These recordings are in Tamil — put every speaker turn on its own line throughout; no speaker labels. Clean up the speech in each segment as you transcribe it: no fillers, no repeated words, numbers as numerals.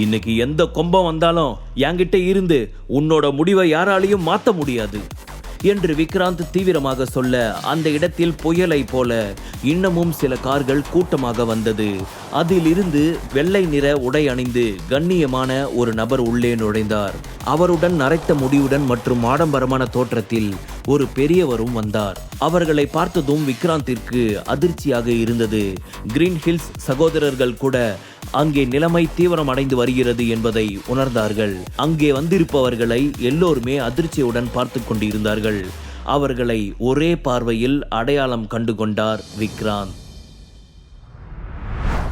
இன்னைக்கு எந்த கொம்பம் வந்தாலும் என்கிட்ட இருந்து உன்னோட முடிவை யாராலையும் மாற்ற முடியாது என்று விக்ராந்த் தீவிரமாக சொல்ல அந்த இடத்தில் புயலை போல இன்னமும் சில கார்கள் கூட்டமாக வந்தது. அதிலிருந்து வெள்ளை நிற உடை அணிந்து கண்ணியமான ஒரு நபர் உள்ளே நுழைந்தார். அவருடன் நரைத்த முடியுடன் மற்றும் ஆடம்பரமான தோற்றத்தில் ஒரு பெரியவரும் வந்தார். அவர்களை பார்த்ததும் விக்ராந்திற்கு அதிர்ச்சியாக இருந்தது. கிரீன் ஹில்ஸ் சகோதரர்கள் கூட அங்கே நிலைமை தீவிரம் அடைந்து வருகிறது என்பதை உணர்ந்தார்கள். அங்கே வந்திருப்பவர்களை எல்லோருமே அதிர்ச்சியுடன் பார்த்து கொண்டிருந்தார்கள். அவர்களை ஒரே பார்வையில் அடையாளம் கண்டு கொண்டார் விக்ராந்த்.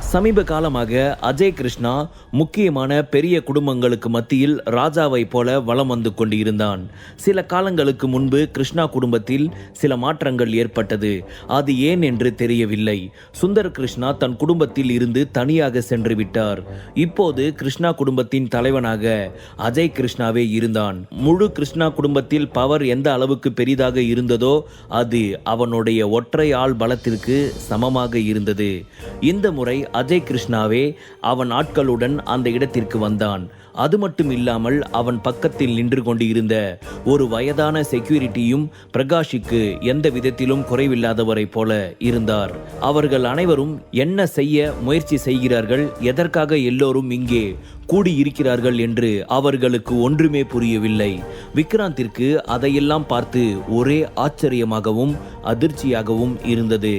சமீப காலமாக அஜய் கிருஷ்ணா முக்கியமான பெரிய குடும்பங்களுக்கு மத்தியில் ராஜாவை போல வலம் வந்து கொண்டிருந்தான். சில காலங்களுக்கு முன்பு கிருஷ்ணா குடும்பத்தில் சில மாற்றங்கள் ஏற்பட்டது. அது ஏன் என்று தெரியவில்லை. சுந்தர் கிருஷ்ணா தன் குடும்பத்தில் இருந்து தனியாக சென்று விட்டார். இப்போது கிருஷ்ணா குடும்பத்தின் தலைவனாக அஜய் கிருஷ்ணாவே இருந்தான். முழு கிருஷ்ணா குடும்பத்தில் பவர் எந்த அளவுக்கு பெரிதாக இருந்ததோ அது அவனுடைய ஒற்றை ஆள் பலத்திற்கு சமமாக இருந்தது. இந்த முறை அஜய் கிருஷ்ணாவே அவன் ஆட்களுடன் அந்த இடத்திற்கு வந்தான். அது மட்டும் இல்லாமல் அவன் பக்கத்தில் நின்று கொண்டிருந்த ஒரு வயதான செக்யூரிட்டியும் பிரகாஷுக்கு எந்த விதத்திலும் குறைவில்லாதவரை போல இருந்தார். அவர்கள் அனைவரும் என்ன செய்ய முயற்சி செய்கிறார்கள், எதற்காக எல்லோரும் இங்கே கூடியிருக்கிறார்கள் என்று அவர்களுக்கு ஒன்றுமே புரியவில்லை. விக்ராந்திற்கு அதையெல்லாம் பார்த்து ஒரே ஆச்சரியமாகவும் அதிர்ச்சியாகவும் இருந்தது.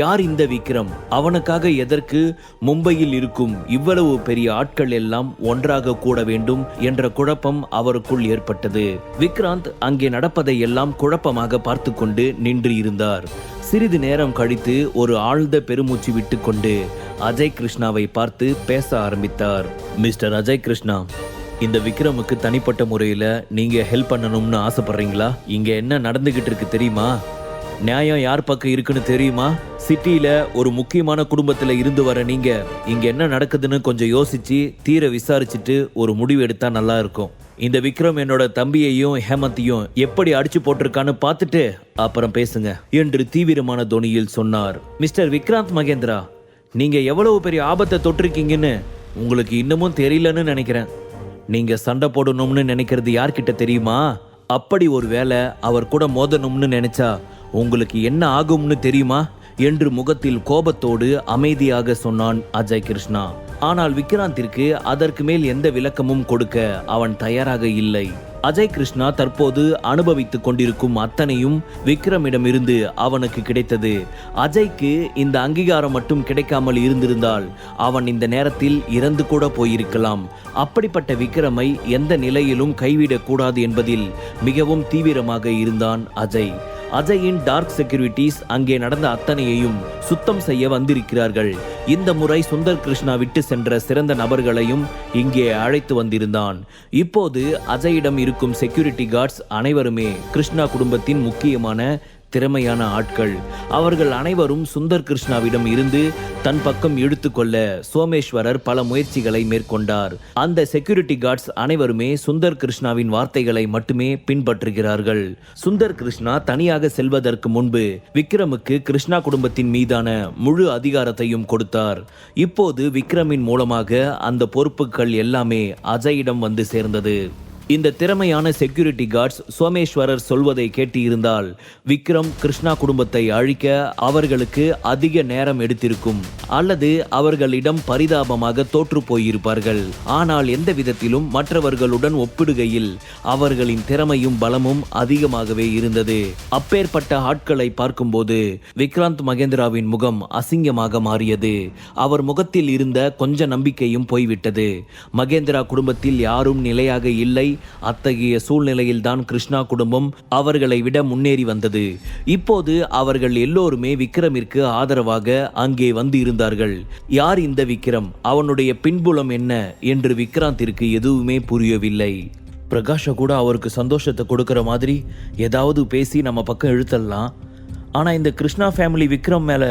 யார் இந்த விக்ரம்? அவனுக்காக எதற்கு மும்பையில் இருக்கும் இவ்வளவு பெரிய ஆட்கள் எல்லாம் ஒன்றாக கூட வேண்டும் என்ற குழப்பம் அவருக்குள் ஏற்பட்டது. விக்ராந்த் அங்கே நடப்பதை எல்லாம் குழப்பமாக பார்த்து கொண்டு நின்று இருந்தார். சிறிது நேரம் கழித்து ஒரு ஆழ்ந்த பெருமூச்சு விட்டுக்கொண்டு அஜய் கிருஷ்ணாவை பார்த்து பேச ஆரம்பித்தார். மிஸ்டர் அஜய் கிருஷ்ணா, இந்த விக்ரமுக்கு தனிப்பட்ட முறையில் நீங்க ஹெல்ப் பண்ணணும்னு ஆசைப்படுறீங்களா? இங்க என்ன நடந்துகிட்டு இருக்கு தெரியுமா? நியாயம் யார் பக்கம் இருக்குன்னு தெரியுமா? சிட்டியில ஒரு முக்கியமான குடும்பத்துல இருந்து வர நீங்க இங்க என்ன நடக்குதுன்னு கொஞ்சம் யோசிச்சு தீர விசாரிச்சுட்டு ஒரு முடிவு எடுத்தா நல்லா இருக்கும். இந்த விக்ரம் என்னோட தம்பியையும் ஹேமந்தையும் எப்படி அடிச்சு போட்டிருக்கான்னு பார்த்துட்டு அப்புறம் பேசுங்க என்று தீவிரமான தொனியில் சொன்னார். மிஸ்டர் விக்ராந்த் மகேந்திரா, நீங்க எவ்வளவு பெரிய ஆபத்தை தொட்டிருக்கீங்கன்னு உங்களுக்கு இன்னமும் தெரியலன்னு நினைக்கிறேன். நீங்க சண்டை போடணும்னு நினைக்கிறது யார்கிட்ட தெரியுமா? அப்படி ஒரு வேளை அவர் கூட மோதணும்னு நினைச்சா உங்களுக்கு என்ன ஆகும்னு தெரியுமா என்று முகத்தில் கோபத்தோடு அமைதியாக சொன்னான் அஜய் கிருஷ்ணா. ஆனால் விக்ராந்திற்கு அதற்கு மேல் எந்த விளக்கமும் கொடுக்க அவன் தயாராக இல்லை. அஜய் கிருஷ்ணா தற்போது அனுபவித்துக் கொண்டிருக்கும் அத்தனையும் விக்ரமிடமிருந்து அவனுக்கு கிடைத்தது. அஜய்க்கு இந்த அங்கீகாரம் மட்டும் கிடைக்காமல் இருந்திருந்தால் அவன் இந்த நேரத்தில் இறந்து கூட போயிருக்கலாம். அப்படிப்பட்ட விக்ரமை எந்த நிலையிலும் கைவிடக்கூடாது என்பதில் மிகவும் தீவிரமாக இருந்தான் அஜய். அஜயின் டார்க் செக்யூரிட்டிஸ் அங்கே நடந்த அத்தனையையும் சுத்தம் செய்ய வந்திருக்கிறார்கள். இந்த முறை சுந்தர் கிருஷ்ணா விட்டு சென்ற சிறந்த நபர்களையும் இங்கே அழைத்து வந்திருந்தான். இப்போது அஜயிடம் இருக்கும் செக்யூரிட்டி கார்ட்ஸ் அனைவருமே கிருஷ்ணா குடும்பத்தின் முக்கியமான திறமையான ஆட்கள். அவர்கள் அனைவரும் சுந்தர் கிருஷ்ணாவிடம் இருந்து தன் பக்கம் இழுத்துக்கொள்ள சோமேஸ்வரர் பல முயற்சிகளை மேற்கொண்டார். அந்த செக்யூரிட்டி கார்ட்ஸ் அனைவருமே சுந்தர் கிருஷ்ணாவின் வார்த்தைகளை மட்டுமே பின்பற்றுகிறார்கள். சுந்தர் கிருஷ்ணா தனியாக செல்வதற்கு முன்பு விக்ரமுக்கு கிருஷ்ணா குடும்பத்தின் மீதான முழு அதிகாரத்தையும் கொடுத்தார். இப்போது விக்ரமின் மூலமாக அந்த பொறுப்புகள் எல்லாமே அஜயிடம் வந்து சேர்ந்தது. இந்த திறமையான செக்யூரிட்டி கார்ட்ஸ் சோமேஸ்வரர் சொல்வதை கேட்டு இருந்தால் விக்ரம் கிருஷ்ணா குடும்பத்தை அழிக்க அவர்களுக்கு அதிக நேரம் எடுத்திருக்கும், அல்லது அவர்களிடம் பரிதாபமாக தோற்று போயிருப்பார்கள். ஆனால் எந்த விதத்திலும் மற்றவர்களுடன் ஒப்பிடுகையில் அவர்களின் திறமையும் பலமும் அதிகமாகவே இருந்தது. அப்பேற்பட்ட ஆட்களை பார்க்கும்போது விக்ராந்த் மகேந்திராவின் முகம் அசிங்கமாக மாறியது. அவர் முகத்தில் இருந்த கொஞ்ச நம்பிக்கையும் போய்விட்டது. மகேந்திரா குடும்பத்தில் யாரும் நிலையாக இல்லை. அத்தகைய சூழ்நிலையில்தான் கிருஷ்ணா குடும்பம் அவர்களை விட முன்னேறி வந்தது. இப்போது அவர்கள் எல்லோருமே விக்ரமிற்கு ஆதரவாக அங்கே வந்து இருந்தார்கள். யார் இந்த விக்ரம்? அவனுடைய பின்புலம் என்ன என்று விக்ராந்திற்கு எதுவுமே புரியவில்லை. பிரகாஷ கூட அவருக்கு சந்தோஷத்தை கொடுக்கிற மாதிரி ஏதாவது பேசி நம்ம பக்கம் இழுத்தலாம். ஆனா இந்த கிருஷ்ணா ஃபேமிலி விக்ரம் மேல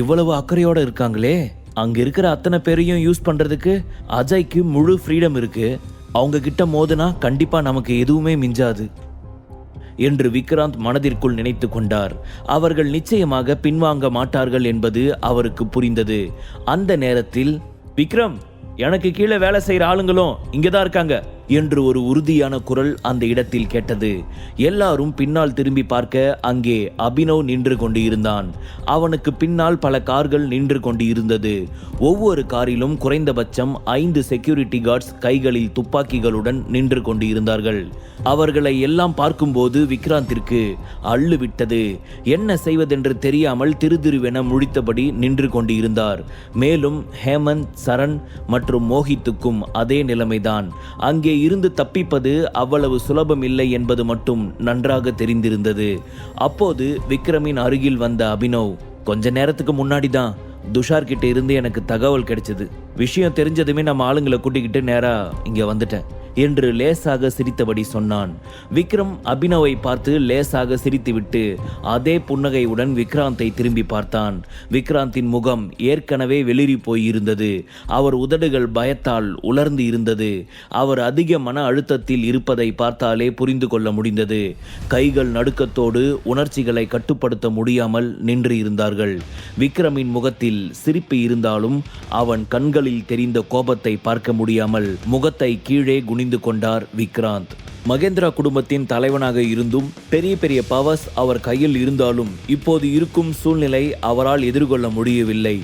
இவ்வளவு அக்கறையோட இருக்காங்களே. அங்க இருக்கிற அத்தனை பேரையும் யூஸ் பண்றதுக்கு அஜய்க்கு முழு ஃப்ரீடம் இருக்கு. அவங்க கிட்ட மோதுனா கண்டிப்பா நமக்கு எதுவுமே மிஞ்சாது என்று விக்ராந்த் மனதிற்குள் நினைத்து கொண்டார். அவர்கள் நிச்சயமாக பின்வாங்க மாட்டார்கள் என்பது அவருக்கு புரிந்தது. அந்த நேரத்தில் விக்ரம் எனக்கு கீழே வேலை செய்யற ஆளுங்களும் இங்கதான் இருக்காங்க என்று ஒரு உறுதியான குரல் அந்த இடத்தில் கேட்டது. எல்லாரும் பின்னால் திரும்பி பார்க்க அங்கே அபினவ் நின்று கொண்டு இருந்தான். அவனுக்கு பின்னால் பல கார்கள் நின்று கொண்டு இருந்தது. ஒவ்வொரு காரிலும் குறைந்தபட்சம் 5 செக்யூரிட்டி கார்ட்ஸ் கைகளில் துப்பாக்கிகளுடன் நின்று கொண்டு இருந்தார்கள். அவர்களை எல்லாம் பார்க்கும்போது விக்ராந்திற்கு அள்ளு விட்டது. என்ன செய்வதென்று தெரியாமல் திருதிருவென முழித்தபடி நின்று கொண்டு இருந்தார். மேலும் ஹேமந்த், சரண் மற்றும் மோஹித்துக்கும் அதே நிலைமைதான். அங்கே இருந்து தப்பிப்பது அவ்வளவு சுலபம் இல்லை என்பது மட்டும் நன்றாக தெரிந்திருந்தது. அப்போது விக்ரமின் அருகில் வந்த அபினவ், கொஞ்ச நேரத்துக்கு முன்னாடி தான் துஷார் கிட்ட இருந்து எனக்கு தகவல் கிடைச்சது. விஷயம் தெரிஞ்சதுமே நம்ம ஆளுங்களை கூட்டிக்கிட்டு நேரா இங்க வந்துட்டேன் என்று லேசாக சிரித்தபடி சொன்னான். விக்ரம் அபினவை பார்த்து லேசாக சிரித்துவிட்டு அதே புன்னகையுடன் விக்ராந்தை திரும்பி பார்த்தான். விக்ராந்தின் முகம் ஏற்கனவே வெளிரி போயிருந்தது. அவர் உதடுகள் பயத்தால் உலர்ந்து இருந்தது. அவர் அதிக மன அழுத்தத்தில் இருப்பதை பார்த்தாலே புரிந்து கொள்ள முடிந்தது. கைகள் நடுக்கத்தோடு உணர்ச்சிகளை கட்டுப்படுத்த முடியாமல் நின்று இருந்தார்கள். விக்ரமின் முகத்தில் சிரிப்பு இருந்தாலும் அவன் கண்களில் தெரிந்த கோபத்தை பார்க்க முடியாமல் முகத்தை கீழே குனிந்து கொண்டார் விக்ராந்த். மகேந்திரா குடும்பத்தின் தலைவனாக இருந்தும் பெரிய பெரிய பவர்ஸ் அவர் கையில் இருந்தாலும் இப்போது இருக்கும் சூழ்நிலை அவரால் எதிர்கொள்ள முடியவில்லை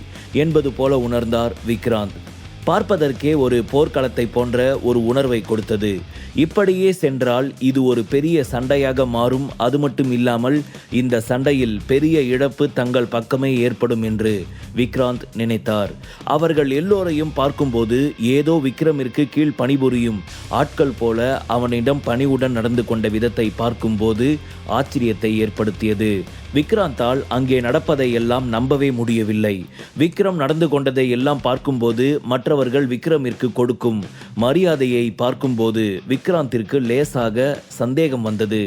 என்பது போல உணர்ந்தார் விக்ராந்த். பார்ப்பதற்கே ஒரு போர்க்களத்தை போன்ற ஒரு உணர்வை கொடுத்தது. இப்படியே சென்றால் இது ஒரு பெரிய சண்டையாக மாறும். அது மட்டும் இல்லாமல் இந்த சண்டையில் பெரிய இழப்பு தங்கள் பக்கமே ஏற்படும் என்று விக்ராந்த் நினைத்தார். அவர்கள் எல்லோரையும் பார்க்கும்போது ஏதோ விக்ரமிற்கு கீழ் பணிபுரியும் ஆட்கள் போல அவனிடம் பணிவுடன் நடந்து கொண்ட விதத்தை பார்க்கும்போது ஆச்சரியத்தை ஏற்படுத்தியது. விக்ராந்தால் அங்கே நடப்பதை எல்லாம் நம்பவே முடியவில்லை. விக்ரம் நடந்து கொண்டதை எல்லாம் பார்க்கும்போது, மற்றவர்கள் விக்ரமிற்கு கொடுக்கும் மரியாதையை பார்க்கும்போது விக்ராந்திற்கு லேசாக சந்தேகம் வந்தது.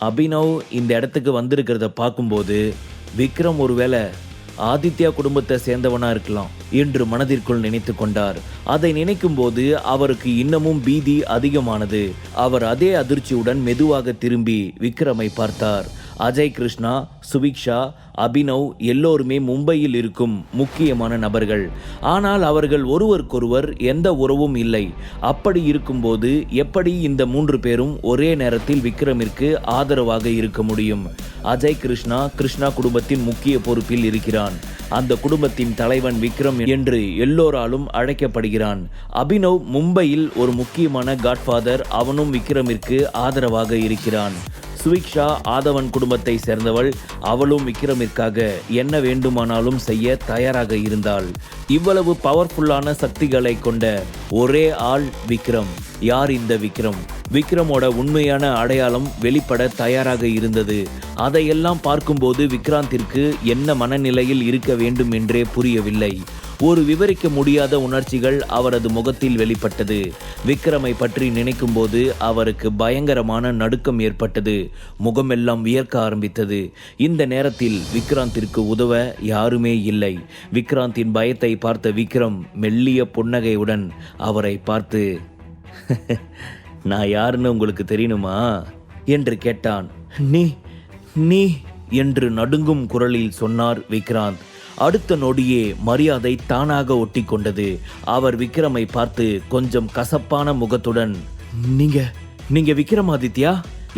அபினவ் இந்த இடத்துக்கு வந்திருக்கிறத பார்க்கும்போது விக்ரம் ஒருவேளை ஆதித்யா குடும்பத்தை சேர்ந்தவனா இருக்கலாம் என்று மனதிற்குள் நினைத்து கொண்டார். அதை நினைக்கும் போது அவருக்கு இன்னமும் பீதி அதிகமானது. அவர் அதே அதிர்ச்சியுடன் மெதுவாக திரும்பி விக்ரமை பார்த்தார். அஜய் கிருஷ்ணா, சுபிக்ஷா, அபினவ் எல்லோருமே மும்பையில் இருக்கும் முக்கியமான நபர்கள். ஆனால் அவர்கள் ஒருவருக்கொருவர் எந்த உறவும் இல்லை. அப்படி இருக்கும்போது எப்படி இந்த 3 பேரும் ஒரே நேரத்தில் விக்ரமிற்கு ஆதரவாக இருக்க முடியும்? அஜய் கிருஷ்ணா கிருஷ்ணா குடும்பத்தின் முக்கிய பொறுப்பில் இருக்கிறான். அந்த குடும்பத்தின் தலைவன் விக்ரம் என்று எல்லோராலும் அழைக்கப்படுகிறான். அபினவ் மும்பையில் ஒரு முக்கியமான காட்ஃபாதர். அவனும் விக்ரமிற்கு ஆதரவாக இருக்கிறான். சுவிக்ஷா ஆதவன் குடும்பத்தை சேர்ந்தவள். அவளும் விக்ரமிற்காக என்ன வேண்டுமானாலும் செய்ய தயாராக இருந்தாள். இவ்வளவு பவர்ஃபுல்லான சக்திகளை கொண்ட ஒரே ஆள் விக்ரம். யார் இந்த விக்ரம்? விக்ரமோட உண்மையான அடையாளம் வெளிப்பட தயாராக இருந்தது. அதையெல்லாம் பார்க்கும்போது விக்ராந்திற்கு என்ன மனநிலையில் இருக்க வேண்டும் என்றே புரியவில்லை. ஒரு விவரிக்க முடியாத உணர்ச்சிகள் அவரது முகத்தில் வெளிப்பட்டது. விக்ரமை பற்றி நினைக்கும் போது அவருக்கு பயங்கரமான நடுக்கம் ஏற்பட்டது. முகமெல்லாம் வியர்க்க ஆரம்பித்தது. இந்த நேரத்தில் விக்ராந்திற்கு உதவ யாருமே இல்லை. விக்ராந்தின் பயத்தை பார்த்த விக்ரம் மெல்லிய புன்னகையுடன் அவரை பார்த்து, நான் யாருன்னு உங்களுக்கு தெரியணுமா என்று கேட்டான். நீ என்று நடுங்கும் குரலில் சொன்னார் விக்ராந்த். அடுத்த நொடியே மரியாதை தானாக ஒட்டி கொண்டது. அவர் விக்ரமை பார்த்து கொஞ்சம் கசப்பான முகத்துடன், நீங்க விக்ரமாதித்யா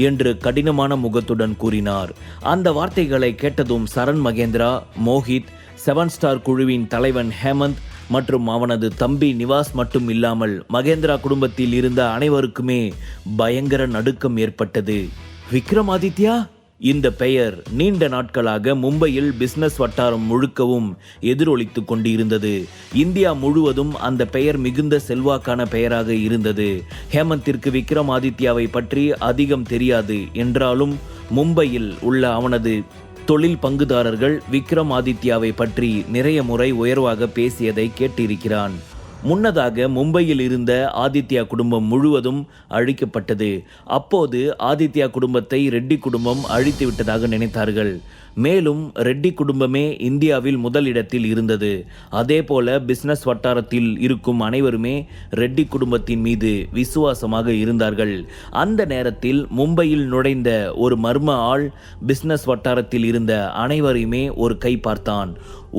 என்று கடினமான முகத்துடன் கூறினார். அந்த வார்த்தைகளை கேட்டதும் சரண் மகேந்திரா, மோஹித், 7 ஸ்டார் குழுவின் தலைவன் ஹேமந்த் மற்றும் அவனது தம்பி நிவாஸ் மட்டும் இல்லாமல் மகேந்திரா குடும்பத்தில் இருந்த அனைவருக்குமே பயங்கர நடுக்கம் ஏற்பட்டது. விக்ரமாதித்யா? இந்த பெயர் நீண்ட நாட்களாக மும்பையில் பிசினஸ் வட்டாரம் முழுக்கவும் எதிரொலித்து கொண்டிருந்தது. இந்தியா முழுவதும் அந்த பெயர் மிகுந்த செல்வாக்கான பெயராக இருந்தது. ஹேமந்திற்கு விக்ரமாதித்யாவை பற்றி அதிகம் தெரியாது என்றாலும் மும்பையில் உள்ள அவனது தொழில் பங்குதாரர்கள் விக்ரமாதித்யாவை பற்றி நிறைய முறை உயர்வாக பேசியதை கேட்டிருக்கிறான். முன்னதாக மும்பையில் இருந்த ஆதித்யா குடும்பம் முழுவதும் அழிக்கப்பட்டது. அப்போது ஆதித்யா குடும்பத்தை ரெட்டி குடும்பம் அழித்து விட்டதாக நினைத்தார்கள். மேலும் ரெட்டி குடும்பமே இந்தியாவில் முதலிடத்தில் இருந்தது. அதே போல பிசினஸ் வட்டாரத்தில் இருக்கும் அனைவருமே ரெட்டி குடும்பத்தின் மீது விசுவாசமாக இருந்தார்கள். அந்த நேரத்தில் மும்பையில் நுழைந்த ஒரு மர்ம ஆள் பிசினஸ் வட்டாரத்தில் இருந்த அனைவரையுமே ஒரு கை பார்த்தான்.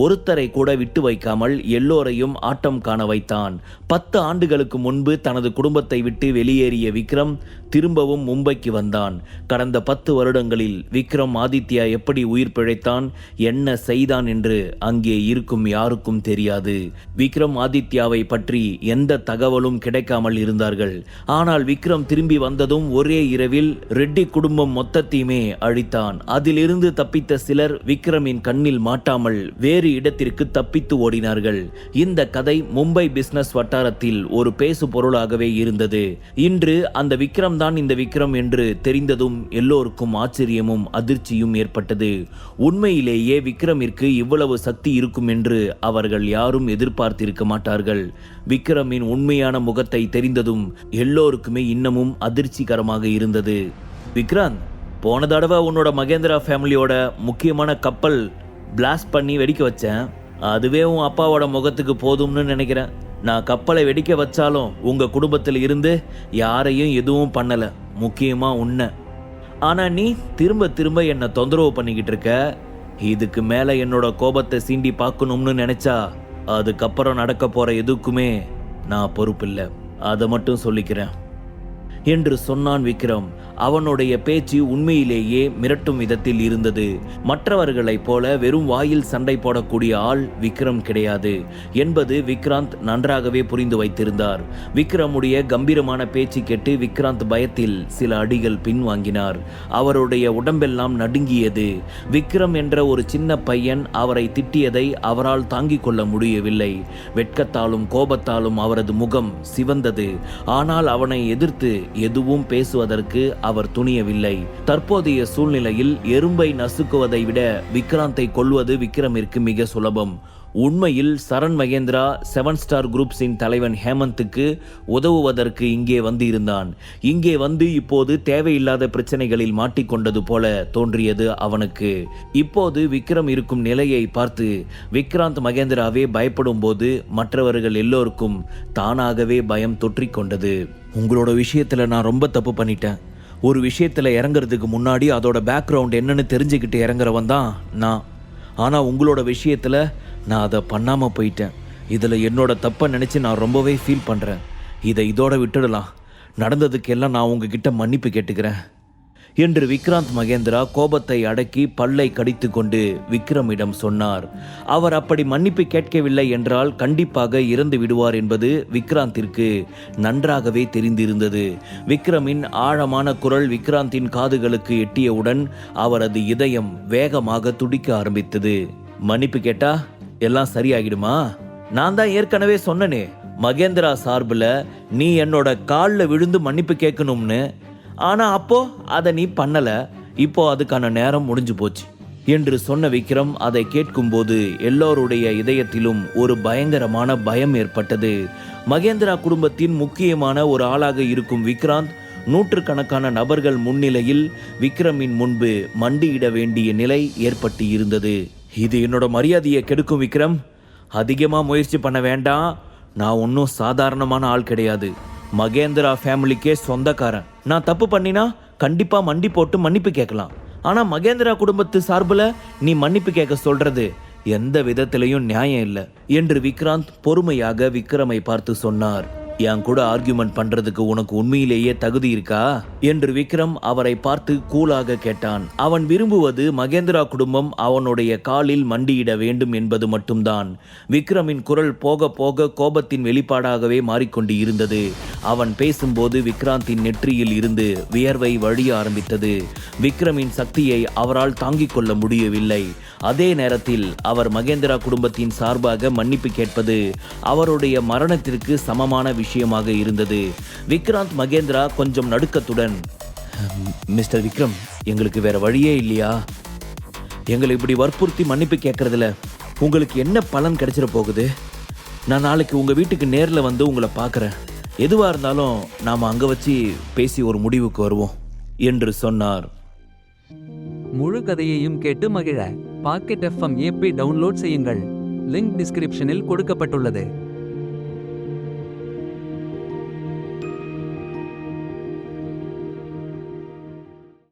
ஒருத்தரை கூட விட்டு வைக்காமல் எல்லோரையும் ஆட்டம் காண வைத்தான். 10 ஆண்டுகளுக்கு முன்பு தனது குடும்பத்தை விட்டு வெளியேறிய விக்ரம் திரும்பவும் மும்பைக்கு வந்தான். கடந்த 10 வருடங்களில் விக்ரம் ஆதித்யா எப்படி உயிர் பிழைத்தான், என்ன செய்தான் என்று அங்கே இருக்கும் யாருக்கும் தெரியாது. விக்ரம் ஆதித்யாவை பற்றி எந்த தகவலும் கிடைக்காமல் இருந்தார்கள். ஆனால் விக்ரம் திரும்பி வந்ததும் ஒரே இரவில் ரெட்டி குடும்பம் மொத்தத்தையுமே அழித்தான். அதிலிருந்து தப்பித்த சிலர் விக்ரமின் கண்ணில் மாட்டாமல் வேறு இடத்திற்கு தப்பித்து ஓடினார்கள். இந்த கதை மும்பை பிசினஸ் வட்டாரத்தில் ஒரு பேசு பொருளாகவே இருந்தது. இன்று அந்த விக்ரம் தான் இந்த விக்ரம் என்று தெரிந்ததும் எல்லோருக்கும் ஆச்சரியமும் அதிர்ச்சியும் ஏற்பட்டது. உண்மையிலேயே விக்ரமிற்கு இவ்வளவு சக்தி இருக்கும் என்று அவர்கள் யாரும் எதிர்பார்த்திருக்க மாட்டார்கள். விக்ரமின் உண்மையான முகத்தை தெரிந்ததும் எல்லோருக்குமே இன்னமும் அதிர்ச்சிகரமாக இருந்தது. விக்ராந்த், போன தடவை உன்னோட மகேந்திரா ஃபேமிலியோட முக்கியமான கப்பல் பிளாஸ்ட் பண்ணி வெடிக்க வச்சேன். அதுவே உன் அப்பாவோட முகத்துக்கு போதும்னு நினைக்கிறேன். நான் கப்பலை வெடிக்க வச்சாலும் உங்க குடும்பத்தில் இருந்து யாரையும் எதுவும் பண்ணல, முக்கியமா உன்னை. ஆனா நீ திரும்ப திரும்ப என்னை தொந்தரவு பண்ணிக்கிட்டு இருக்க. இதுக்கு மேல என்னோட கோபத்தை சீண்டி பார்க்கணும்னு நினைச்சா அதுக்கப்புறம் நடக்க போற எதுக்குமே நான் பொறுப்பில்லை, அதை மட்டும் சொல்லிக்கிறேன் என்று சொன்னான் விக்ரம். அவனுடைய பேச்சு உண்மையிலேயே மிரட்டும் விதத்தில் இருந்தது. மற்றவர்களைப் போல வெறும் வாயில் சண்டை போடக்கூடிய ஆள் விக்ரம் கிடையாது என்பது விக்ராந்த் நன்றாகவே புரிந்து வைத்திருந்தார். விக்ரமுடைய கம்பீரமான பேச்சு கேட்டு விக்ராந்த் பயத்தில் சில அடிகள் பின்வாங்கினார். அவருடைய உடம்பெல்லாம் நடுங்கியது. விக்ரம் என்ற ஒரு சின்ன பையன் அவரை திட்டியதை அவரால் தாங்கிக் கொள்ள முடியவில்லை. வெட்கத்தாலும் கோபத்தாலும் அவரது முகம் சிவந்தது. ஆனால் அவனை எதிர்த்து எதுவும் பேசுவதற்கு அவர் துணியவில்லை. தற்போதைய சூழ்நிலையில் எறும்பை நசுக்குவதை விட விக்ராந்தை கொல்வது விக்ரமிற்கு மிக சுலபம். உண்மையில் சரண் மகேந்திரா 7 ஸ்டார் குரூப்ஸின் தலைவன் ஹேமந்துக்கு உதவுவதற்கு இங்கே வந்து இருந்தான். இங்கே வந்து இப்போது தேவையில்லாத பிரச்சனைகளில் மாட்டிக்கொண்டது போல தோன்றியது அவனுக்கு. இப்போது விக்ரம் இருக்கும் நிலையை பார்த்து விக்ராந்த் மகேந்திராவே பயப்படும் போது மற்றவர்கள் எல்லோருக்கும் தானாகவே பயம் தொற்றிக்கொண்டது. உங்களோட விஷயத்துல நான் ரொம்ப தப்பு பண்ணிட்டேன். ஒரு விஷயத்துல இறங்குறதுக்கு முன்னாடி அதோட பேக்ரவுண்ட் என்னன்னு தெரிஞ்சுக்கிட்டு இறங்குறவன் தான் நான். ஆனா உங்களோட விஷயத்துல நான் அதை பண்ணாமல் போயிட்டேன். இதில் என்னோட தப்பை நினச்சி நான் ரொம்பவே ஃபீல் பண்ணுறேன். இதை இதோட விட்டுடலாம். நடந்ததுக்கெல்லாம் நான் உங்ககிட்ட மன்னிப்பு கேட்டுக்கிறேன் என்று விக்ராந்த் மகேந்திரா கோபத்தை அடக்கி பல்லை கடித்து கொண்டு விக்ரமிடம் சொன்னார். அவர் அப்படி மன்னிப்பு கேட்கவில்லை என்றால் கண்டிப்பாக இறந்து விடுவார் என்பது விக்ராந்திற்கு நன்றாகவே தெரிந்திருந்தது. விக்ரமின் ஆழமான குரல் விக்ராந்தின் காதுகளுக்கு எட்டியவுடன் அவரது இதயம் வேகமாக துடிக்க ஆரம்பித்தது. மன்னிப்பு கேட்டா எல்லாம் சரியாகிடுமா? நான் தான் ஏற்கனவே சொன்னனே, மகேந்திரா சார்பில் நீ என்னோட காலில் விழுந்து மன்னிப்பு கேட்கணும்னு. ஆனா அப்போ அதை நீ பண்ணல. இப்போ அதுக்கான நேரம் முடிஞ்சு போச்சு என்று சொன்ன விக்ரம் அதை கேட்கும்போது எல்லோருடைய இதயத்திலும் ஒரு பயங்கரமான பயம் ஏற்பட்டது. மகேந்திரா குடும்பத்தின் முக்கியமான ஒரு ஆளாக இருக்கும் விக்ராந்த் நூற்றுக்கணக்கான நபர்கள் முன்னிலையில் விக்ரமின் முன்பு மண்டியிட வேண்டிய நிலை ஏற்பட்டு இருந்தது. இது என்னோட மரியாதையை கெடுக்கும் விக்ரம். அதிகமாக முயற்சி பண்ண வேண்டாம். நான் ஒன்றும் சாதாரணமான ஆள் கிடையாது. மகேந்திரா ஃபேமிலிக்கே சொந்தக்காரன். நான் தப்பு பண்ணினா கண்டிப்பாக மண்டி போட்டு மன்னிப்பு கேட்கலாம். ஆனால் மகேந்திரா குடும்பத்து சார்பில் நீ மன்னிப்பு கேட்க சொல்றது எந்த விதத்திலையும் நியாயம் இல்லை என்று விக்ராந்த் பொறுமையாக விக்ரமை பார்த்து சொன்னார். என் கூட ஆர்கியூமெண்ட் பண்றதுக்கு உனக்கு உண்மையிலேயே தகுதி இருக்கா என்று விக்ரம் அவரை பார்த்து கூலாக கேட்டான். அவன் விரும்புவது மகேந்திரா குடும்பம் அவனுடைய காலில் மண்டியிட வேண்டும் என்பது மட்டும்தான். விக்ரமின் குரல் போக போக கோபத்தின் வெளிப்பாடாகவே மாறிக்கொண்டு இருந்தது. அவன் பேசும்போது விக்ராந்தின் நெற்றியில் இருந்து வியர்வை வழிய ஆரம்பித்தது. விக்ரமின் சக்தியை அவரால் தாங்கிக் கொள்ள முடியவில்லை. அதே நேரத்தில் அவர் மகேந்திரா குடும்பத்தின் சார்பாக மன்னிப்பு கேட்பது அவருடைய மரணத்திற்கு சமமான விஷயமாக இருந்தது. விக்ராந்த் மகேந்திரா கொஞ்சம் நடுக்கத்துடன், மிஸ்டர் விக்ரம், எங்களுக்கு வேற வழியே இல்லையா? எங்களை இப்படி வற்புறுத்தி மன்னிப்பு கேட்கறதுல உங்களுக்கு என்ன பலன் கிடைச்சிட போகுது? நான் நாளைக்கு உங்க வீட்டுக்கு நேரில் வந்து உங்களை பார்க்குறேன். எதுவாக இருந்தாலும் நாம் அங்கே வச்சு பேசி ஒரு முடிவுக்கு வருவோம் என்று சொன்னார்.
முழு கதையையும் கேட்டு மகிழ பாக்கெட் FM ஆப்பை டவுன்லோட் செய்யுங்கள். லிங்க் டிஸ்கிரிப்ஷனில் கொடுக்கப்பட்டுள்ளது.